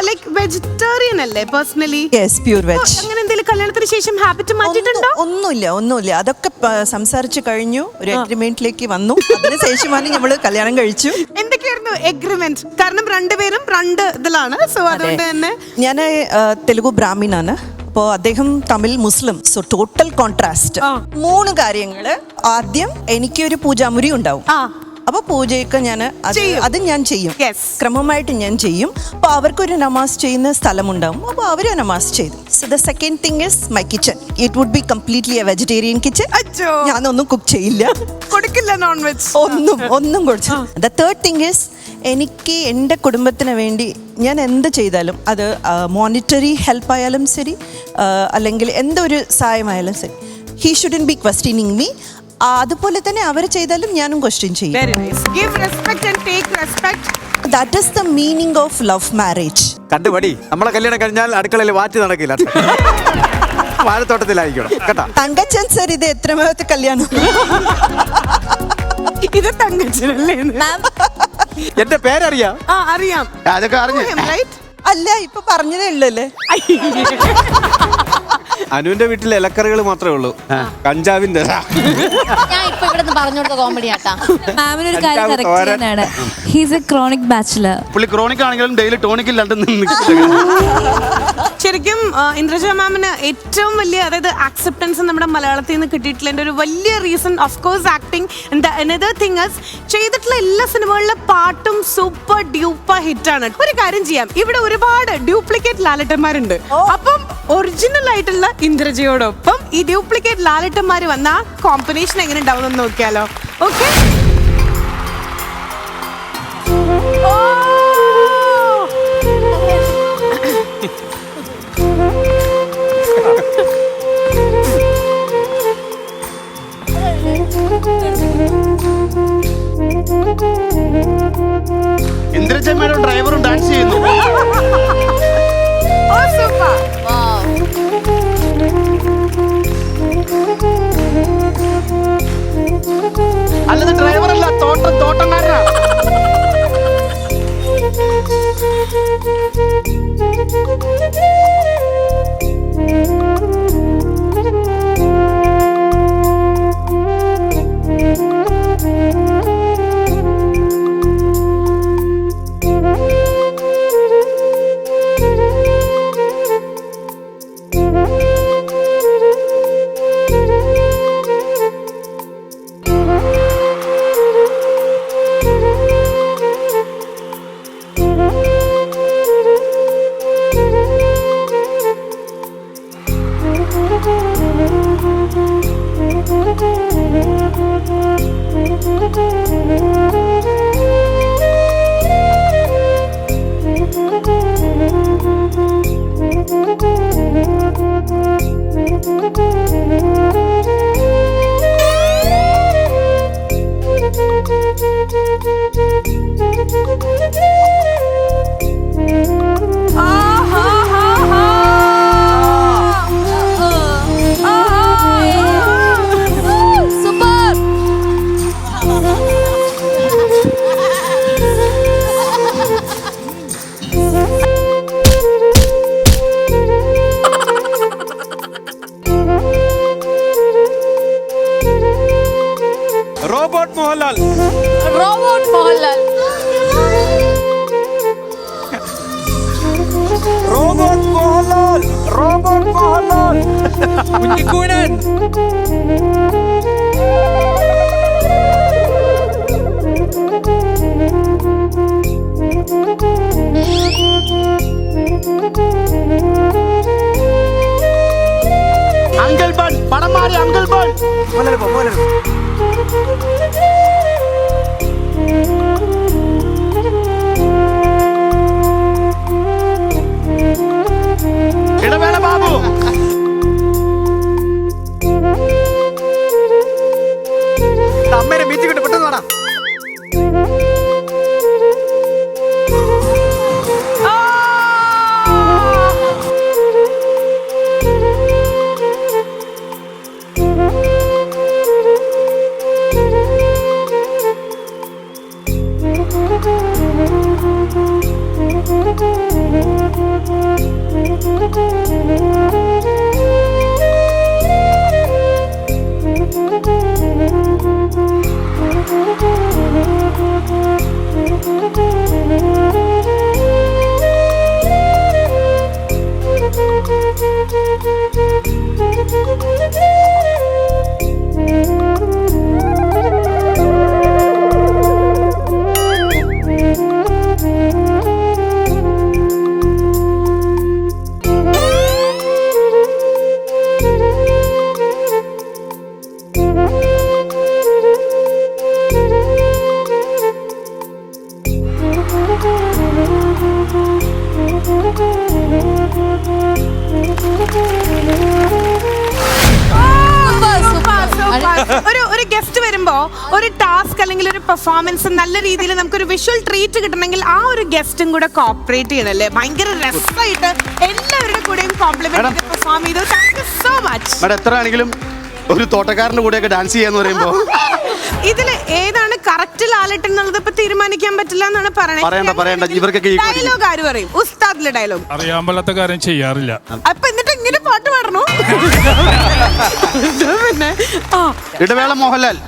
Like vegetarian അല്ലേ personally? Yes, pure veg. അങ്ങനെ എന്തെങ്കിലും കല്യാണത്തിന് ശേഷം ഹാബിറ്റ് മാറ്റിയിട്ടുണ്ടോ? ഒന്നുമില്ല. അതൊക്കെ സംസാരിച്ച് കഴിഞ്ഞു, ഒരു അഗ്രിമെന്റിലേക്ക് വന്നു. അതിനുശേഷമാണ് നമ്മള് കല്യാണം കഴിച്ചു. എന്തൊക്കെയായിരുന്നു എഗ്രിമെന്റ്? കാരണം രണ്ടുപേരും രണ്ട് ഇതിലാണ്, സോ അതുകൊണ്ട് തന്നെ. ഞാൻ തെലുഗു ബ്രാഹ്മിനാണ്, അപ്പോൾ അദ്ദേഹം Tamil Muslim. So total contrast. 3 കാര്യങ്ങള്. ആദ്യം എനിക്കൊരു പൂജാമുറി ഉണ്ടാവും. അപ്പൊ പൂജയൊക്കെ അത് ഞാൻ ചെയ്യും, ക്രമമായിട്ട് ഞാൻ ചെയ്യും. അപ്പൊ അവർക്കൊരു നമാസ് ചെയ്യുന്ന സ്ഥലമുണ്ടാവും, അപ്പൊ അവര് നമാസ് ചെയ്തു. So the second thing is my kitchen. It would be completely a vegetarian kitchen. ഞാനൊന്നും കുക്ക് ചെയ്യില്ല, കൊടുക്കില്ല നോൺ വെജ്, ഒന്നും കൊടുത്തു. ദ തേർഡ് തിങ് ഇസ് എനിക്ക് എൻ്റെ കുടുംബത്തിന് വേണ്ടി ഞാൻ എന്ത് ചെയ്താലും അത് മോണിറ്ററി ഹെൽപ്പ് ആയാലും ശരി, അല്ലെങ്കിൽ എന്തൊരു സഹായമായാലും ശരി, he shouldn't be questioning me. അതുപോലെ തന്നെ അവർ ചെയ്താലും ഞാനും ക്വസ്റ്റ്യൻ ചെയ്യും. That is the meaning of love marriage. കണ്ടുപടി, നമ്മളെ കല്യാണം കഴിഞ്ഞാൽ അടുക്കളയിൽ വാറ്റി നടക്കില്ല, വാഴത്തോട്ടത്തിലായിരിക്കണം കേട്ടോ. തങ്കച്ചൻ സർ, ഇത് എത്രാമത്തെ കല്യാണം? ഇത് തങ്കച്ചനല്ലേ? എന്റെ പേരറിയാം. അറിയാം, അതൊക്കെ അറിഞ്ഞു. അല്ല, ഇപ്പൊ പറഞ്ഞതേ ഉള്ളല്ലേ. അനുവിന്റെ വീട്ടിൽ ഇലക്കറികൾ മാത്രമേ ഉള്ളൂ, കഞ്ചാവിന്റെ. ഞാൻ ഇപ്പൊ ഇവിടെ പറഞ്ഞു കൊടുത്ത കോമഡി ആട്ടാ. മാമിന് ഒരു കാര്യം കറക്റ്റ് ചെയ്യാനാണ്. He's A chronic bachelor. പുള്ളി ക്രോണിക് ആണെങ്കിലും ഡെയിലി ടോണിക്കിൽ ശരിക്കും ഇന്ദ്രജ മാമിന് ഏറ്റവും വലിയ, അതായത് ആക്സെപ്റ്റൻസ് നമ്മുടെ മലയാളത്തിൽ നിന്ന് കിട്ടിയിട്ടുള്ള ഒരു വലിയ reason of course acting. Another thing is ചെയ്തിട്ടുള്ള എല്ലാ സിനിമകളിലെ പാട്ടും സൂപ്പർ ഡ്യൂപ്പർ ഹിറ്റാണ്. ഒരു കാര്യം ചെയ്യാം, ഇവിടെ ഒരുപാട് ഡ്യൂപ്ലിക്കേറ്റ് ലാലട്ടന്മാരുണ്ട്. അപ്പം ഒറിജിനൽ ആയിട്ടുള്ള ഇന്ദ്രജയോടൊപ്പം ഈ ഡ്യൂപ്ലിക്കേറ്റ് ലാലട്ടന്മാര് വന്ന കോമ്പിനേഷൻ എങ്ങനെ ഉണ്ടാവുമെന്ന് നോക്കിയാലോ? ഓക്കെ, ഇന്ദ്രജന്മാരും ഡ്രൈവറും ഡാൻസ് ചെയ്യുന്നു. അല്ലത് ഡ്രൈവറല്ല, തോട്ടംകാരനാ. Robot Mohanlal. Robot Mohanlal. Robot Mohanlal. Robot Mohanlal. Kunjikoonan. Uncle bun. പണം മാറി അങ്കിൾ ബൺ. ഇടവേള ബാബു. അമ്മേനെ മീറ്റ് കിട്ടും, പെട്ടെന്ന് വേണം. ഒരു ഗസ്റ്റ് വരുമ്പോ ഒരു ടാസ്ക് അല്ലെങ്കിൽ ഒരു പെർഫോമൻസ് നല്ല രീതിയിൽ നമുക്കൊരു വിഷ്വൽ ട്രീറ്റ് കിട്ടണമെങ്കിൽ ആ ഒരു ഗസ്റ്റും കൂടെ കോപ്പറേറ്റ് ചെയ്യണല്ലേ. ഭയങ്കര രസമായിട്ട് എല്ലാവരുടെ കൂടെയും കോംപ്ലിമെന്റ് പെർഫോം ചെയ്തു. Thank you so much. Madam എത്ര ആണെങ്കിലും ഒരു തോട്ടക്കാരന്റെ കൂടെയൊക്കെ ഡാൻസ് ചെയ്യാന്ന് പറയുമ്പോ ഇതില് ഏതാണ് കറക്റ്റ് ലാലട്ടൻ എന്നുള്ളത് ഇപ്പൊ തീരുമാനിക്കാൻ പറ്റില്ല എന്നാണ് പറയണ്ട ഇവർക്കൊക്കെ ഡയലോഗ് ആര് പറയും? ഉസ്താദിലെ ഡയലോഗ് അറിയാൻ പാടാത്ത കാര്യം ചെയ്യാറില്ല. അപ്പൊ എന്നിട്ട് ഇങ്ങനെ പാട്ട് പാടണോ? പിന്നെ ഇടവേള മോഹൻലാൽ